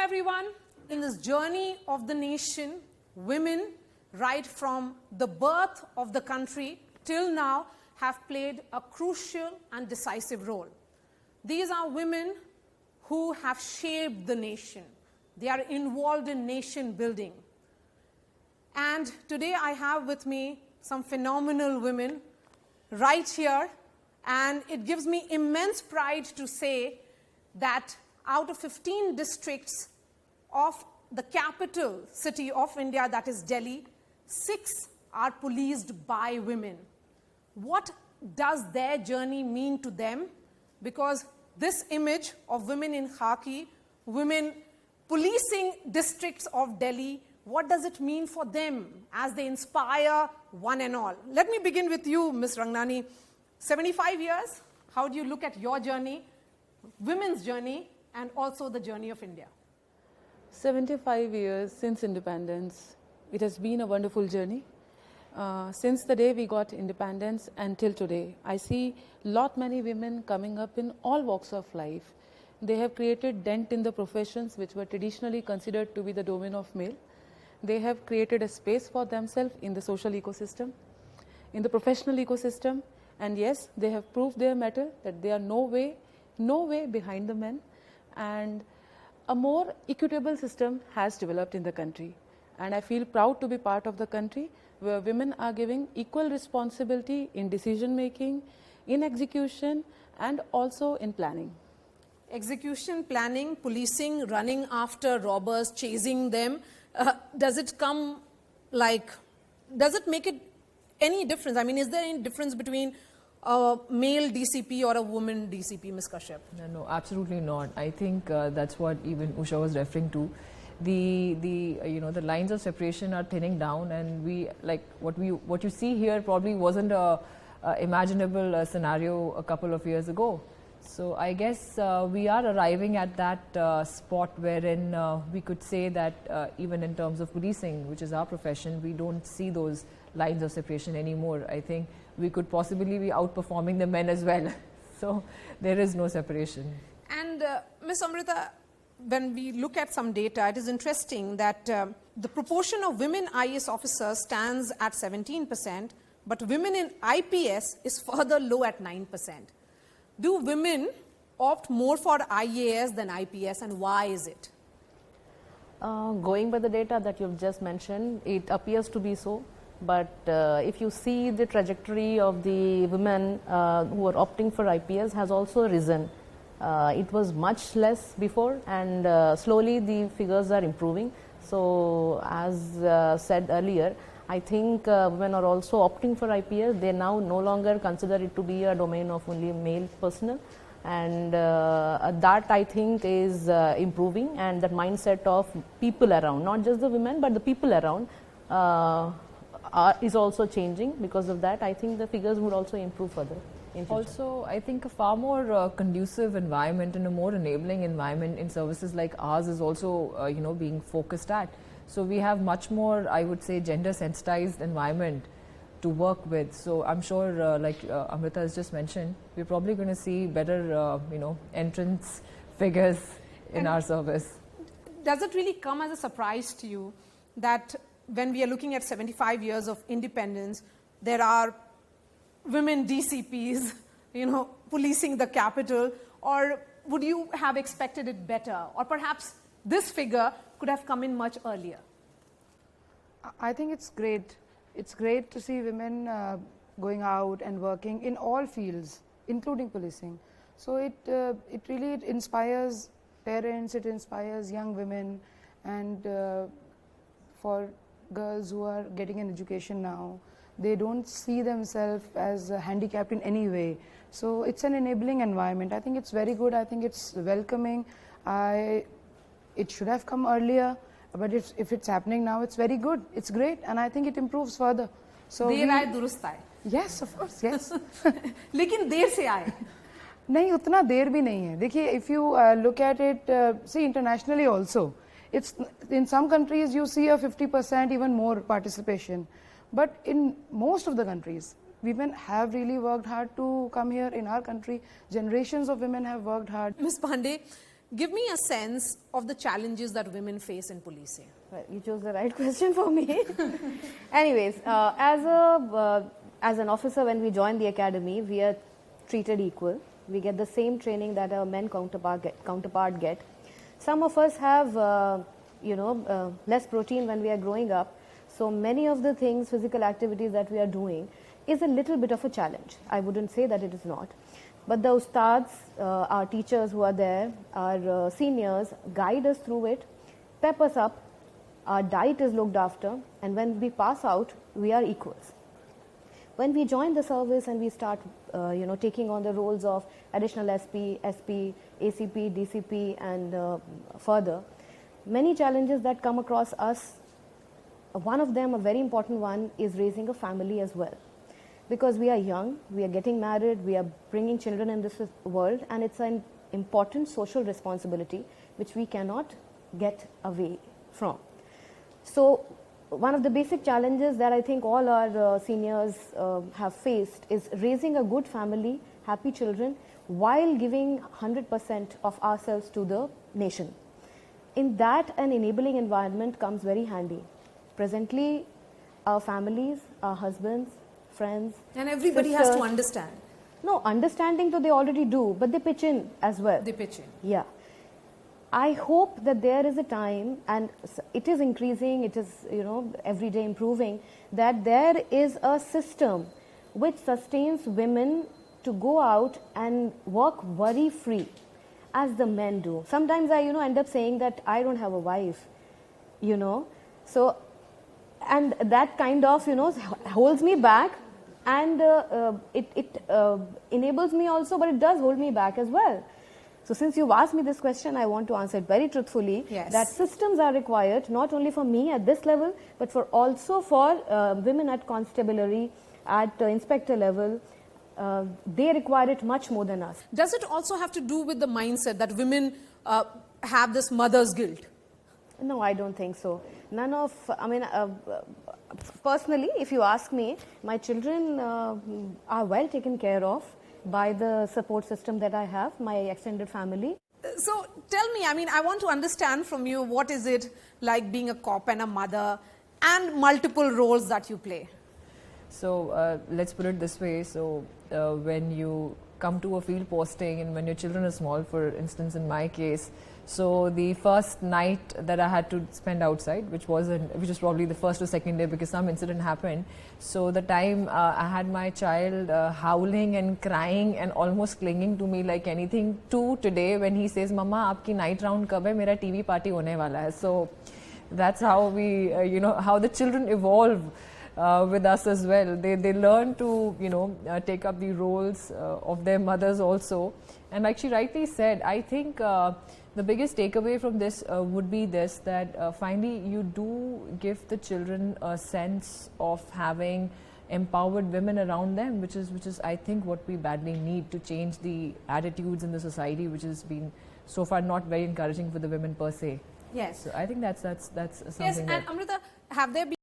everyone. In this journey of the nation, women, right from the birth of the country till now, have played a crucial and decisive role. These are women who have shaped the nation. They are involved in nation building. And today I have with me some phenomenal women right here, and it gives me immense pride to say that out of 15 districts of the capital city of India, that is Delhi, 6 are policed by women. What does their journey mean to them? Because this image of women in khaki, women policing districts of Delhi, what does it mean for them as they inspire one and all? Let me begin with you, Ms. Rangnani. 75 years, how do you look at your journey, women's journey, and also the journey of India? 75 years since independence. It has been a wonderful journey. Since the day we got independence until today, I see many women coming up in all walks of life. They have created dent in the professions which were traditionally considered to be the domain of male. They have created a space for themselves in the social ecosystem, in the professional ecosystem, and yes, they have proved their mettle that they are no way behind the men, and a more equitable system has developed in the country. And I feel proud to be part of the country where women are giving equal responsibility in decision making, in execution, and also in planning. Execution, planning, policing, running after robbers, chasing them. Does it make it any difference? I mean, is there any difference between a male DCP or a woman DCP, Ms. Kashyap? No, absolutely not. I think that's what even Usha was referring to. The lines of separation are thinning down, and we like what you see here probably wasn't a imaginable scenario a couple of years ago. So I guess we are arriving at that spot wherein we could say that even in terms of policing, which is our profession, we don't see those lines of separation anymore. I think we could possibly be outperforming the men as well. So there is no separation. And Ms. Amrita, when we look at some data, it is interesting that the proportion of women IAS officers stands at 17%, but women in IPS is further low at 9%. Do women opt more for IAS than IPS, and why is it? Going by the data that you've just mentioned, it appears to be so. But if you see the trajectory of the women who are opting for IPS has also risen. It was much less before, and slowly the figures are improving. So as said earlier, I think women are also opting for IPS. They now no longer consider it to be a domain of only male personnel, and that I think is improving, and that mindset of people around, not just the women but the people around is also changing. Because of that, I think the figures would also improve further. Also, I think a far more conducive environment and a more enabling environment in services like ours is also being focused at. So we have much more, I would say, gender sensitized environment to work with. So I'm sure, like Amrita has just mentioned, we're probably going to see better, entrance figures in our service. Does it really come as a surprise to you that when we are looking at 75 years of independence, there are women DCPs, policing the capital, or would you have expected it better? Or perhaps this figure could have come in much earlier? I think it's great. It's great to see women going out and working in all fields, including policing. So it really inspires parents, it inspires young women, and for girls who are getting an education now, they don't see themselves as handicapped in any way. So it's an enabling environment. I think it's very good. I think it's welcoming. It should have come earlier, but if it's happening now, it's very good. It's great, and I think it improves further. So yes, of course, yes. लेकिन देर से आए. नहीं, उतना देर भी नहीं है. देखिए, if you look at it, see internationally also, it's in some countries you see a 50%, even more participation. But in most of the countries, women have really worked hard to come here. In our country, generations of women have worked hard. Ms. Pandey, give me a sense of the challenges that women face in policing. Well, you chose the right question for me. Anyways, as an officer, when we join the academy, we are treated equal. We get the same training that our men counterpart get. Some of us have, less protein when we are growing up. So many of the things, physical activities that we are doing is a little bit of a challenge. I wouldn't say that it is not. But the ustads, our teachers who are there, our seniors guide us through it, pep us up, our diet is looked after, and when we pass out, we are equals. When we join the service and we start, taking on the roles of additional SP, ACP, DCP, and further, many challenges that come across us. One of them, a very important one, is raising a family as well. Because we are young, we are getting married, we are bringing children in this world, and it's an important social responsibility which we cannot get away from. So one of the basic challenges that I think all our seniors have faced is raising a good family, happy children, while giving 100% of ourselves to the nation. In that, an enabling environment comes very handy. Presently, our families, our husbands, friends, And everybody has to sisters- understand. No, understanding though they already do, but they pitch in as well. They pitch in. Yeah. I hope that there is a time, and it is increasing, it is, every day improving, that there is a system which sustains women to go out and work worry-free as the men do. Sometimes I, end up saying that I don't have a wife, So, and that kind of, holds me back, and it enables me also, but it does hold me back as well. So since you've asked me this question, I want to answer it very truthfully. Yes. That systems are required, not only for me at this level, but also for women at constabulary, at inspector level. They require it much more than us. Does it also have to do with the mindset that women have this mother's guilt? No, I don't think so. Personally, if you ask me, my children are well taken care of by the support system that I have, my extended family. So tell me, I want to understand from you, what is it like being a cop and a mother and multiple roles that you play? So let's put it this way. So when you come to a field posting and when your children are small, for instance, in my case, so the first night that I had to spend outside, which was probably the first or second day because some incident happened. So the time I had my child howling and crying and almost clinging to me like anything, to today when he says, "Mama, aapki night round kab hai? Mera TV party hone wala hai." So that's how we, how the children evolve with us as well. They learn to, take up the roles of their mothers also. And like she rightly said, I think the biggest takeaway from this would be this, that finally you do give the children a sense of having empowered women around them, which is I think what we badly need to change the attitudes in the society, which has been so far not very encouraging for the women per se. Yes. So I think that's something Yes, that and Amrita, have there been